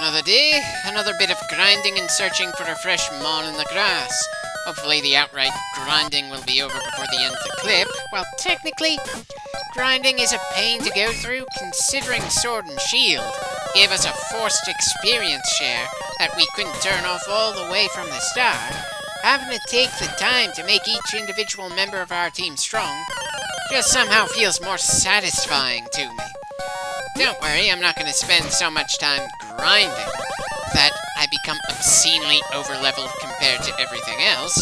Another day, another bit of grinding and searching for a fresh mon in the grass. Hopefully the outright grinding will be over before the end of the clip. Well, technically, grinding is a pain to go through, considering Sword and Shield gave us a forced experience share that we couldn't turn off all the way from the start. Having to take the time to make each individual member of our team strong just somehow feels more satisfying to me. Don't worry, I'm not going to spend so much time grinding that I become obscenely over-leveled compared to everything else.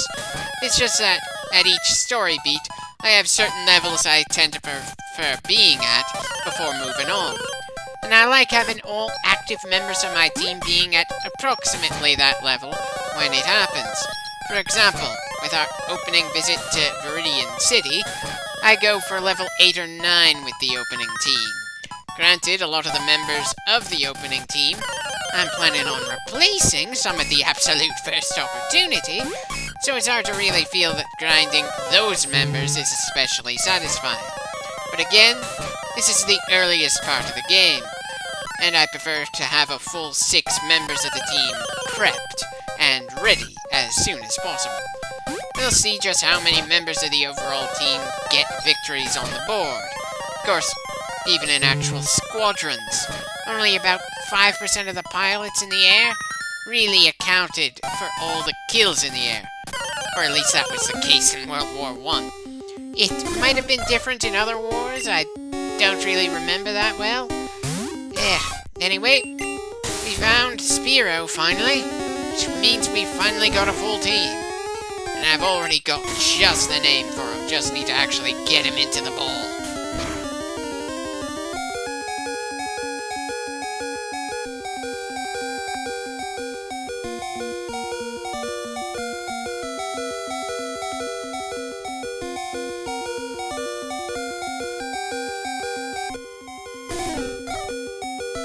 It's just that at each story beat, I have certain levels I tend to prefer being at before moving on. And I like having all active members of my team being at approximately that level when it happens. For example, with our opening visit to Viridian City, I go for level 8 or 9 with the opening team. Granted, a lot of the members of the opening team I'm planning on replacing some of the absolute first opportunity, so it's hard to really feel that grinding those members is especially satisfying. But again, this is the earliest part of the game, and I prefer to have a full 6 members of the team prepped and ready as soon as possible. We'll see just how many members of the overall team get victories on the board. Of course, even in actual squadrons, only about 5% of the pilots in the air really accounted for all the kills in the air. Or at least that was the case in World War I. It might have been different in other wars, I don't really remember that well. Anyway, we found Spiro finally, which means we finally got a full team. And I've already got just the name for him, just need to actually get him into the ball.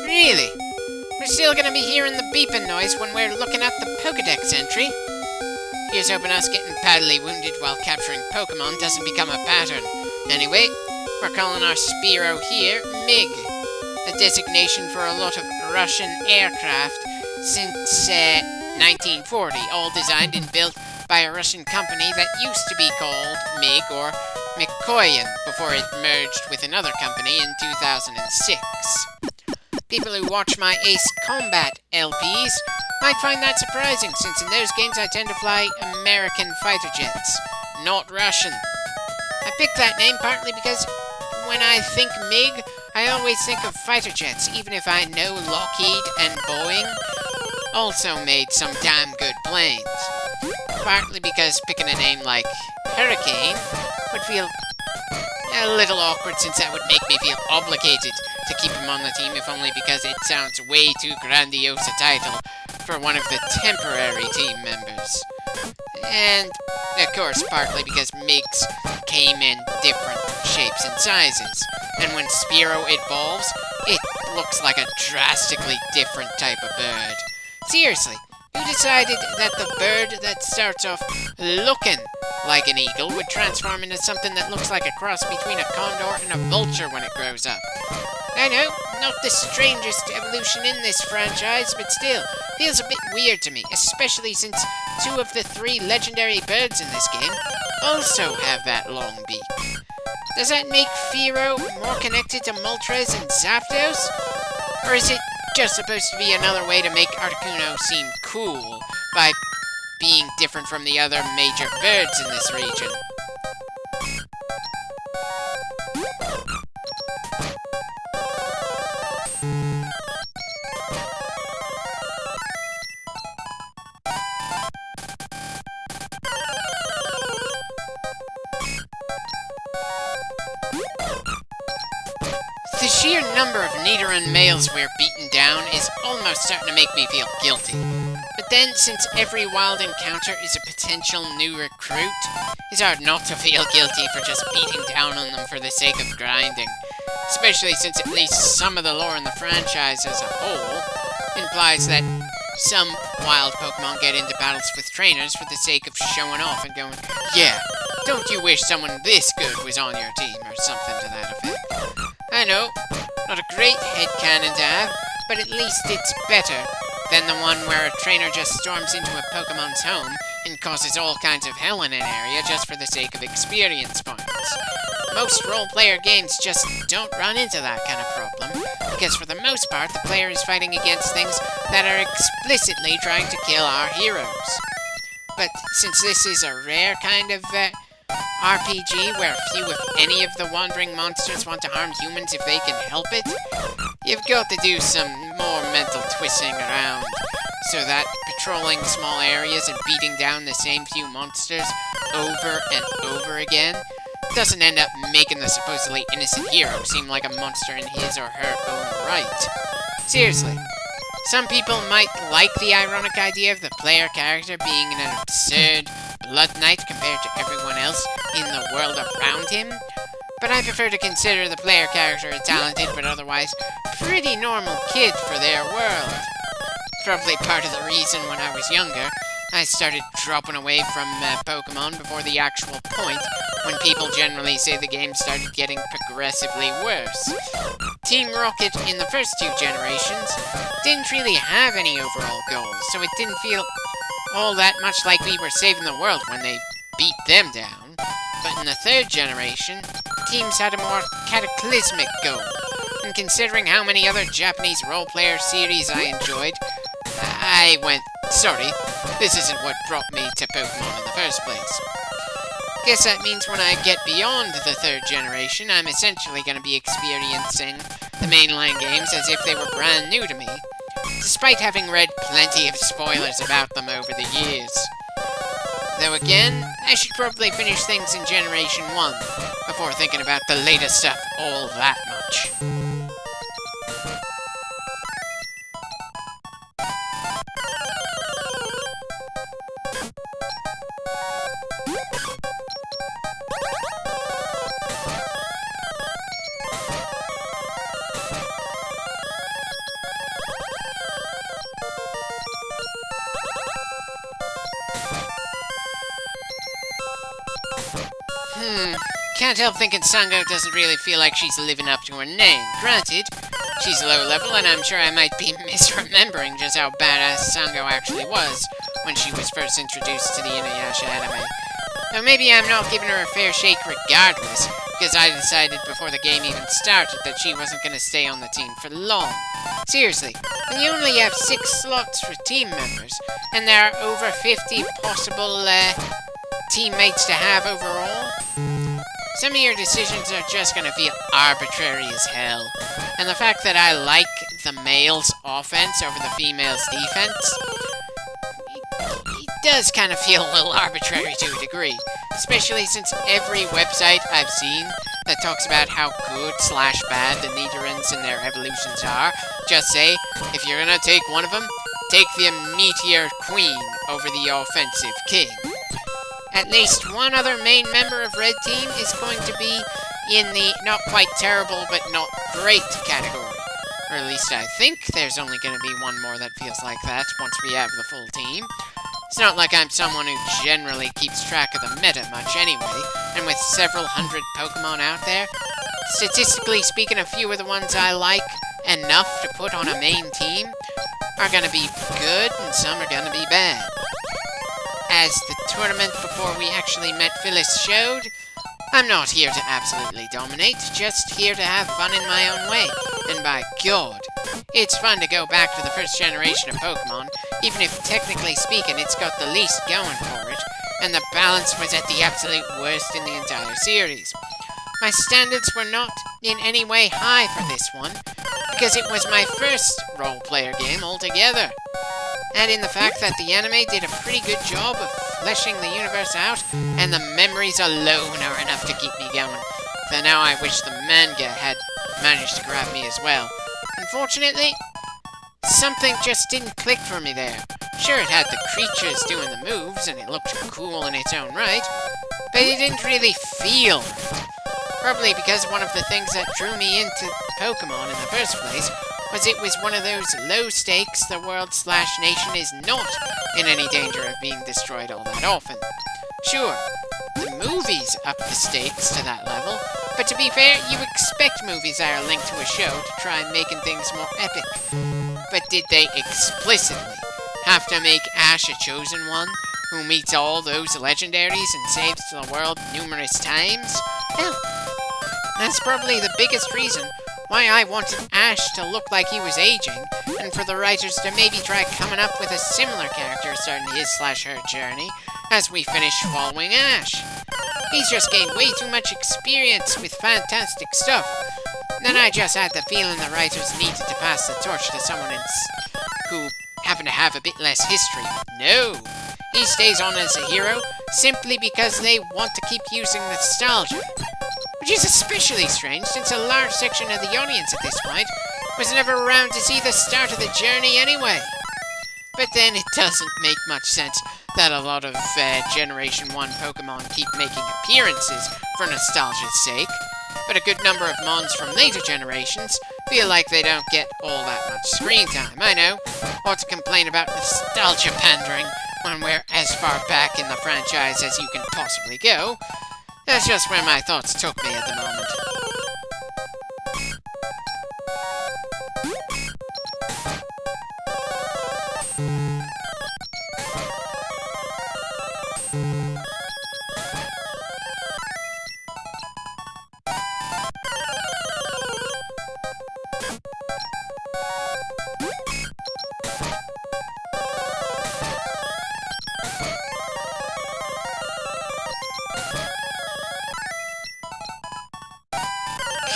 Really? We're still gonna be hearing the beeping noise when we're looking at the Pokédex entry. Here's hoping us getting badly wounded while capturing Pokemon doesn't become a pattern. Anyway, we're calling our Spiro here MiG, a designation for a lot of Russian aircraft since 1940, all designed and built by a Russian company that used to be called MiG or Mikoyan before it merged with another company in 2006. People who watch my Ace Combat LPs might find that surprising, since in those games I tend to fly American fighter jets, not Russian. I picked that name partly because when I think MiG, I always think of fighter jets, even if I know Lockheed and Boeing also made some damn good planes. Partly because picking a name like Hurricane would feel a little awkward, since that would make me feel obligated to keep him on the team, if only because it sounds way too grandiose a title for one of the temporary team members. And, of course, partly because MiGs came in different shapes and sizes, and when Spiro evolves, it looks like a drastically different type of bird. Seriously, who decided that the bird that starts off looking like an eagle would transform into something that looks like a cross between a condor and a vulture when it grows up? I know, not the strangest evolution in this franchise, but still, feels a bit weird to me, especially since 2 of the 3 legendary birds in this game also have that long beak. Does that make Fearow more connected to Moltres and Zapdos? Or is it just supposed to be another way to make Articuno seem cool by being different from the other major birds in this region? The sheer number of Nidoran males we're beaten down is almost starting to make me feel guilty. But then, since every wild encounter is a potential new recruit, it's hard not to feel guilty for just beating down on them for the sake of grinding. Especially since at least some of the lore in the franchise as a whole implies that some wild Pokemon get into battles with trainers for the sake of showing off and going, yeah, don't you wish someone this good was on your team, or something to that effect. I know, not a great headcanon to have, but at least it's better than the one where a trainer just storms into a Pokemon's home and causes all kinds of hell in an area just for the sake of experience points. Most role-player games just don't run into that kind of problem, because for the most part the player is fighting against things that are explicitly trying to kill our heroes. But since this is a rare kind of RPG where few if any of the wandering monsters want to harm humans if they can help it, you've got to do some more mental twisting around so that patrolling small areas and beating down the same few monsters over and over again doesn't end up making the supposedly innocent hero seem like a monster in his or her own right. Seriously. Some people might like the ironic idea of the player character being an absurd blood knight compared to everyone else in the world around him, but I prefer to consider the player character a talented but otherwise pretty normal kid for their world. Probably part of the reason when I was younger, I started dropping away from Pokemon before the actual point, when people generally say the game started getting progressively worse. Team Rocket in the first two generations didn't really have any overall goals, so it didn't feel all that much like we were saving the world when they beat them down. But in the third generation, teams had a more cataclysmic goal, and considering how many other Japanese role-player series I enjoyed, I went, sorry, this isn't what brought me to Pokemon in the first place. Guess that means when I get beyond the third generation, I'm essentially going to be experiencing the mainline games as if they were brand new to me, despite having read plenty of spoilers about them over the years. Though again, I should probably finish things in Generation 1 before thinking about the later stuff all that much. Can't help thinking Sango doesn't really feel like she's living up to her name. Granted, she's low level, and I'm sure I might be misremembering just how badass Sango actually was when she was first introduced to the Inuyasha anime. Though maybe I'm not giving her a fair shake regardless, because I decided before the game even started that she wasn't going to stay on the team for long. Seriously, when you only have 6 slots for team members, and there are over 50 possible teammates to have overall, some of your decisions are just gonna feel arbitrary as hell. And the fact that I like the male's offense over the female's defense, it does kind of feel a little arbitrary to a degree. Especially since every website I've seen that talks about how good/bad the Nidorans and their evolutions are, just say, if you're gonna take one of them, take the Meteor Queen over the Offensive King. At least one other main member of Red Team is going to be in the not quite terrible but not great category. Or at least I think there's only going to be one more that feels like that once we have the full team. It's not like I'm someone who generally keeps track of the meta much anyway, and with several hundred Pokemon out there, statistically speaking, a few of the ones I like enough to put on a main team are going to be good and some are going to be bad. As the tournament before we actually met Phyllis showed, I'm not here to absolutely dominate, just here to have fun in my own way. And by God, it's fun to go back to the first generation of Pokemon, even if technically speaking it's got the least going for it, and the balance was at the absolute worst in the entire series. My standards were not in any way high for this one, because it was my first role-player game altogether. And in the fact that the anime did a pretty good job of fleshing the universe out, and the memories alone are enough to keep me going. Though now I wish the manga had managed to grab me as well. Unfortunately, something just didn't click for me there. Sure, it had the creatures doing the moves, and it looked cool in its own right, but it didn't really feel right. Probably because one of the things that drew me into Pokemon in the first place was it was one of those low stakes the world/nation is not in any danger of being destroyed all that often. Sure, the movies up the stakes to that level, but to be fair, you expect movies that are linked to a show to try making things more epic. did they explicitly have to make Ash a chosen one who meets all those legendaries and saves the world numerous times? Hell, that's probably the biggest reason why I wanted Ash to look like he was aging, and for the writers to maybe try coming up with a similar character starting his/her journey as we finish following Ash. He's just gained way too much experience with fantastic stuff. Then I just had the feeling the writers needed to pass the torch to someone who happened to have a bit less history. No! He stays on as a hero simply because they want to keep using nostalgia. Which is especially strange since a large section of the audience at this point was never around to see the start of the journey anyway. But then it doesn't make much sense that a lot of Generation 1 Pokemon keep making appearances for nostalgia's sake, but a good number of Mons from later generations feel like they don't get all that much screen time. I know, what to complain about nostalgia pandering when we're as far back in the franchise as you can possibly go. That's just where my thoughts took me at the moment.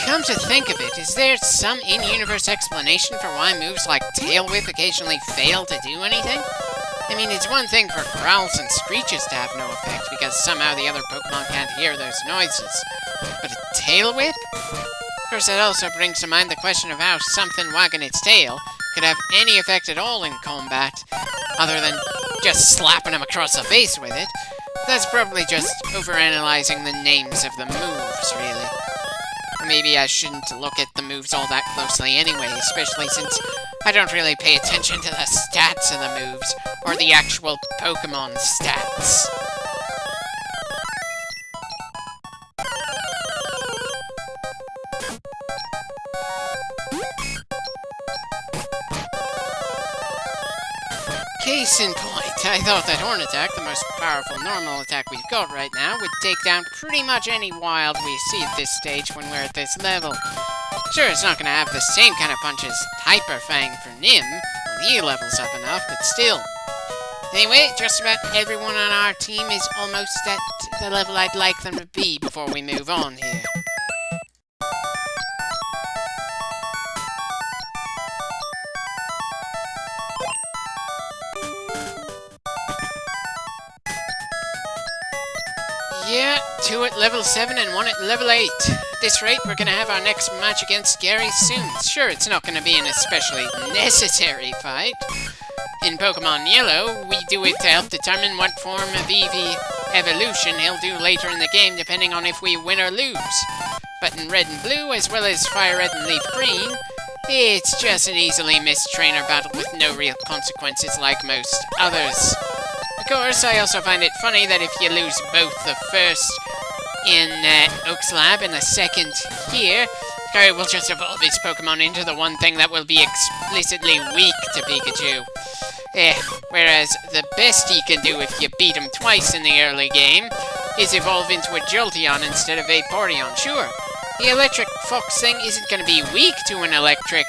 Come to think of it, is there some in-universe explanation for why moves like Tail Whip occasionally fail to do anything? I mean, it's one thing for growls and screeches to have no effect because somehow the other Pokemon can't hear those noises. But a Tail Whip? Of course, that also brings to mind the question of how something wagging its tail could have any effect at all in combat, other than just slapping him across the face with it. That's probably just overanalyzing the names of the moves, really. Or maybe I shouldn't look at the moves all that closely anyway, especially since I don't really pay attention to the stats of the moves, or the actual Pokemon stats. Case in point, I thought that Horn Attack, the most powerful normal attack we've got right now, would take down pretty much any wild we see at this stage when we're at this level. Sure, it's not going to have the same kind of punch as Hyper Fang for Nim, when he levels up enough, but still. Anyway, just about everyone on our team is almost at the level I'd like them to be before we move on here. Yeah, 2 at level 7 and 1 at level 8. At this rate, we're gonna have our next match against Gary soon. Sure, it's not gonna be an especially necessary fight. In Pokemon Yellow, we do it to help determine what form of Eevee evolution he'll do later in the game, depending on if we win or lose. But in Red and Blue, as well as Fire Red and Leaf Green, it's just an easily missed trainer battle with no real consequences like most others. Of course, I also find it funny that if you lose both the first in Oak's Lab and the second here, Gary will just evolve his Pokemon into the one thing that will be explicitly weak to Pikachu. Whereas the best he can do if you beat him twice in the early game is evolve into a Jolteon instead of a Vaporeon. Sure, the electric fox thing isn't going to be weak to an electric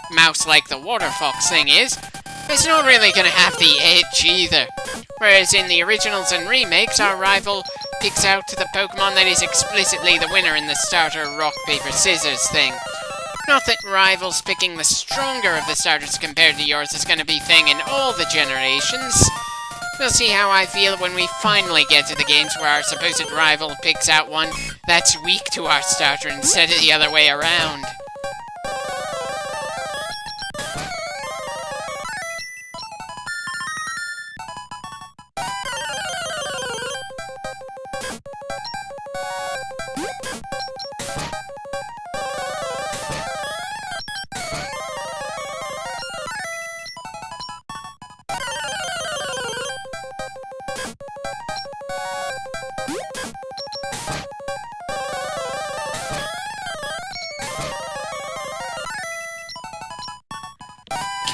mouse like the water fox thing is. It's not really going to have the edge either. Whereas in the originals and remakes, our rival picks out the Pokemon that is explicitly the winner in the starter rock, paper, scissors thing. Not that rivals picking the stronger of the starters compared to yours is going to be a thing in all the generations. We'll see how I feel when we finally get to the games where our supposed rival picks out one that's weak to our starter instead of the other way around.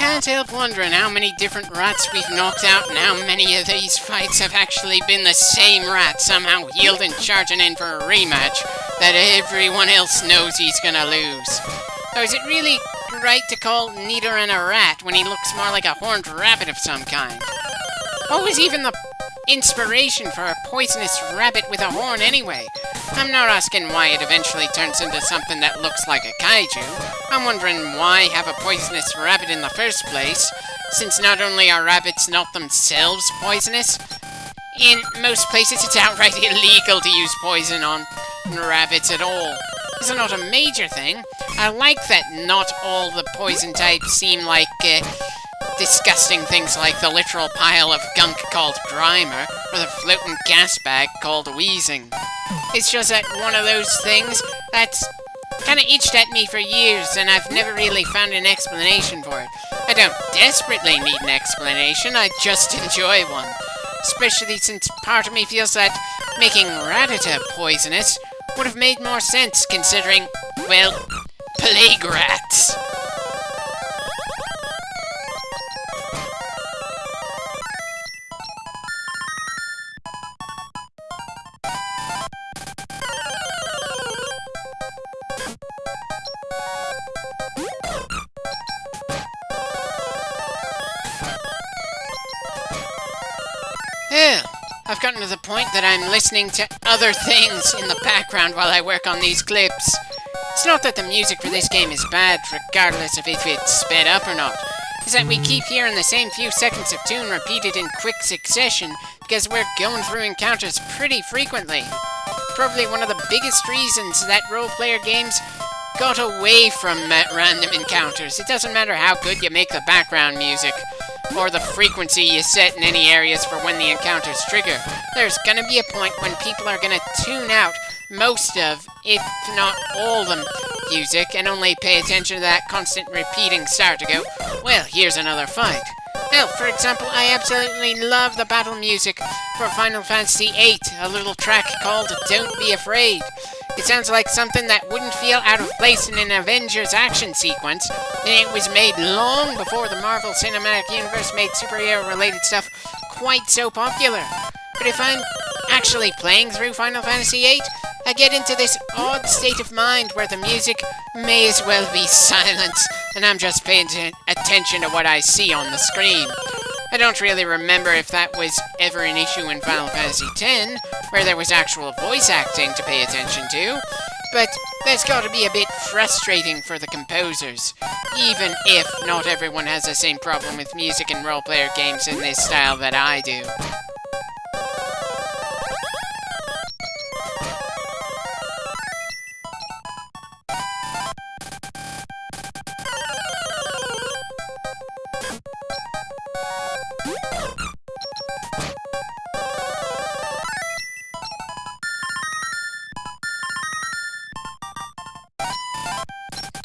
can't help wondering how many different rats we've knocked out and how many of these fights have actually been the same rat somehow yielding charging in for a rematch that everyone else knows he's gonna lose. Or is it really right to call Nidoran a rat when he looks more like a horned rabbit of some kind? What was even the inspiration for a poisonous rabbit with a horn anyway? I'm not asking why it eventually turns into something that looks like a kaiju. I'm wondering why have a poisonous rabbit in the first place, since not only are rabbits not themselves poisonous, in most places it's outright illegal to use poison on rabbits at all. Is it not a major thing? I like that not all the poison types seem like disgusting things like the literal pile of gunk called Grimer, or the floating gas bag called Wheezing. It's just that one of those things that's kinda itched at me for years, and I've never really found an explanation for it. I don't desperately need an explanation, I just enjoy one. Especially since part of me feels that making Rattata poisonous would have made more sense considering, well, plague rats. Hell, I've gotten to the point that I'm listening to other things in the background while I work on these clips. It's not that the music for this game is bad, regardless of if it's sped up or not. It's that we keep hearing the same few seconds of tune repeated in quick succession because we're going through encounters pretty frequently. Probably one of the biggest reasons that role-player games got away from random encounters. It doesn't matter how good you make the background music, or the frequency you set in any areas for when the encounters trigger. There's gonna be a point when people are gonna tune out most of, if not all the music, and only pay attention to that constant repeating start to go, well, here's another fight. Hell, for example, I absolutely love the battle music for Final Fantasy VIII, a little track called Don't Be Afraid. It sounds like something that wouldn't feel out of place in an Avengers action sequence, and it was made long before the Marvel Cinematic Universe made superhero-related stuff quite so popular. But if I'm actually playing through Final Fantasy VIII, I get into this odd state of mind where the music may as well be silence, and I'm just paying attention to what I see on the screen. I don't really remember if that was ever an issue in Final Fantasy X, where there was actual voice acting to pay attention to, but that's got to be a bit frustrating for the composers, even if not everyone has the same problem with music in role-player games in this style that I do.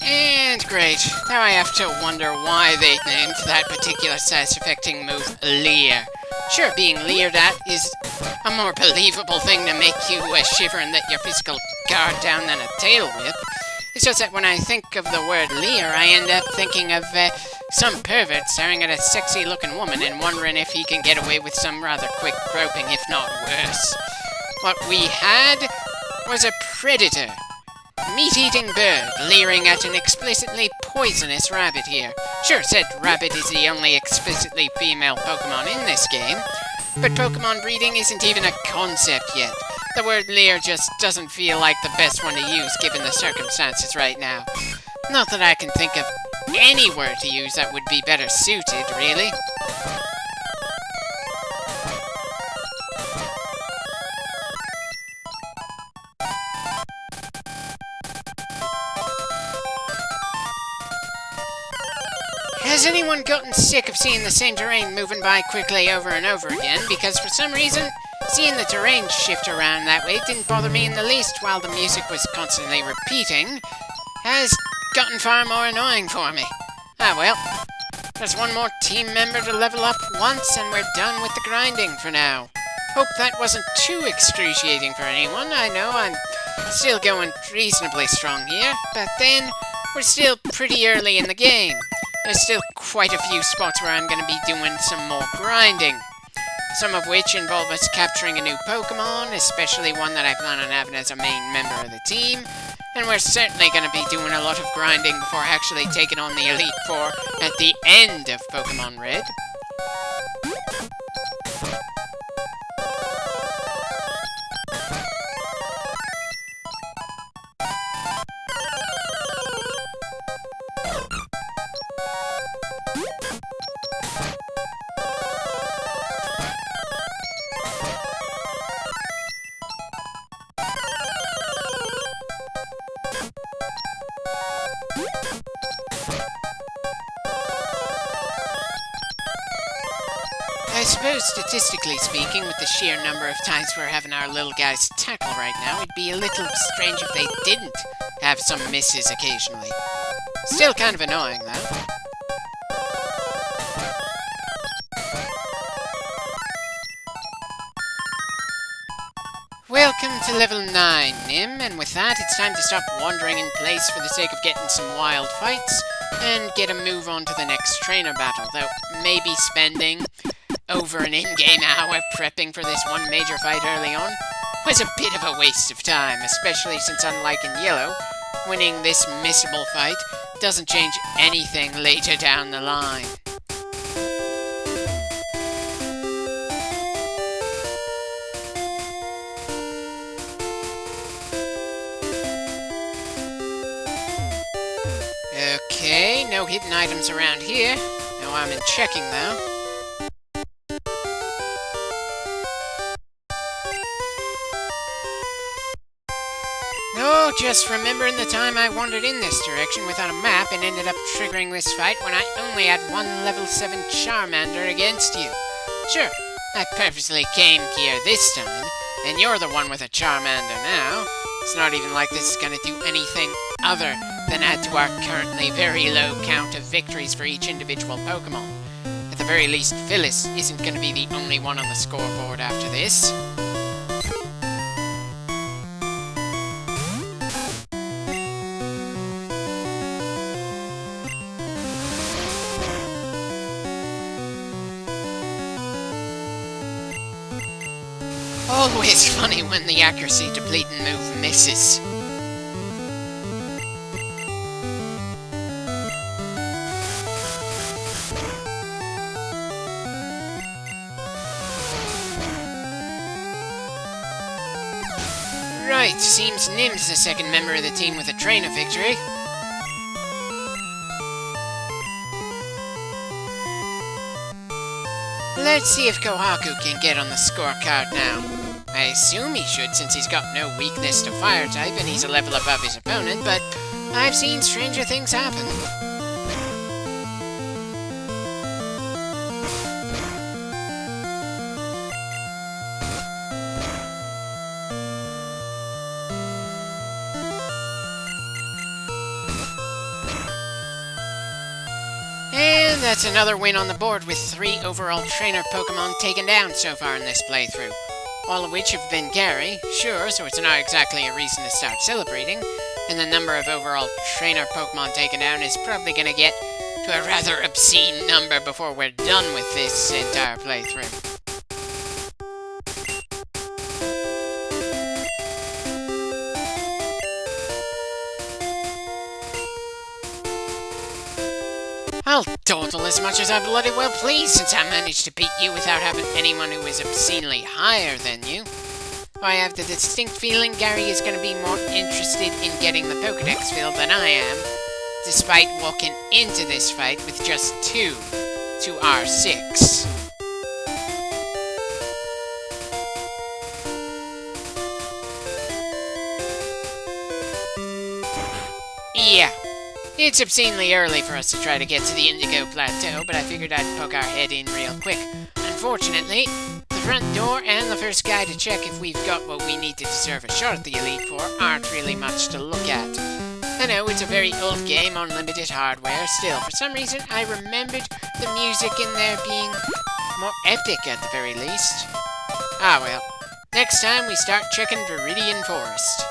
And great, now I have to wonder why they named that particular sass-affecting move Leer. Sure, being leered at is a more believable thing to make you shiver and let your physical guard down than a tail whip. It's just that when I think of the word leer, I end up thinking of some pervert staring at a sexy-looking woman and wondering if he can get away with some rather quick groping, if not worse. What we had was a predator. Meat-eating bird leering at an explicitly poisonous rabbit here. Sure, said rabbit is the only explicitly female Pokemon in this game, but Pokemon breeding isn't even a concept yet. The word leer just doesn't feel like the best one to use given the circumstances right now. Not that I can think of any word to use that would be better suited, really. Has anyone gotten sick of seeing the same terrain moving by quickly over and over again? Because for some reason, seeing the terrain shift around that way didn't bother me in the least while the music was constantly repeating, has gotten far more annoying for me. Ah well, there's one more team member to level up once and we're done with the grinding for now. Hope that wasn't too excruciating for anyone. I know I'm still going reasonably strong here, but then we're still pretty early in the game. there's still quite a few spots where I'm going to be doing some more grinding. Some of which involve us capturing a new Pokemon, especially one that I plan on having as a main member of the team. And we're certainly going to be doing a lot of grinding before actually taking on the Elite Four at the end of Pokemon Red. I suppose, statistically speaking, with the sheer number of times we're having our little guys tackle right now, it'd be a little strange if they didn't have some misses occasionally. Still kind of annoying, though. Welcome to level 9, Nim, and with that, it's time to stop wandering in place for the sake of getting some wild fights, and get a move on to the next trainer battle, though maybe spending over an in-game hour prepping for this one major fight early on was a bit of a waste of time, especially since, unlike in Yellow, winning this missable fight doesn't change anything later down the line. Okay, no hidden items around here. No harm in checking, though. Oh, just remembering the time I wandered in this direction without a map and ended up triggering this fight when I only had one level 7 Charmander against you. Sure, I purposely came here this time, and you're the one with a Charmander now. It's not even like this is gonna do anything other than add to our currently very low count of victories for each individual Pokemon. At the very least, Phyllis isn't gonna be the only one on the scoreboard after this. Always funny when the accuracy depleting move misses. Right, seems Nim's the second member of the team with a trainer victory. Let's see if Kohaku can get on the scorecard now. I assume he should, since he's got no weakness to fire type and he's a level above his opponent, but I've seen stranger things happen. And that's another win on the board with 3 overall trainer Pokemon taken down so far in this playthrough. All of which have been Gary, sure, so it's not exactly a reason to start celebrating, and the number of overall trainer Pokemon taken down is probably gonna get to a rather obscene number before we're done with this entire playthrough. I'll total as much as I bloody well please, since I managed to beat you without having anyone who is obscenely higher than you. I have the distinct feeling Gary is going to be more interested in getting the Pokedex filled than I am, despite walking into this fight with just 2 to R6. Yeah. It's obscenely early for us to try to get to the Indigo Plateau, but I figured I'd poke our head in real quick. Unfortunately, the front door and the first guy to check if we've got what we need to deserve a shot at the Elite Four aren't really much to look at. I know, it's a very old game on limited hardware, still, for some reason I remembered the music in there being more epic at the very least. Ah well, next time we start checking Viridian Forest.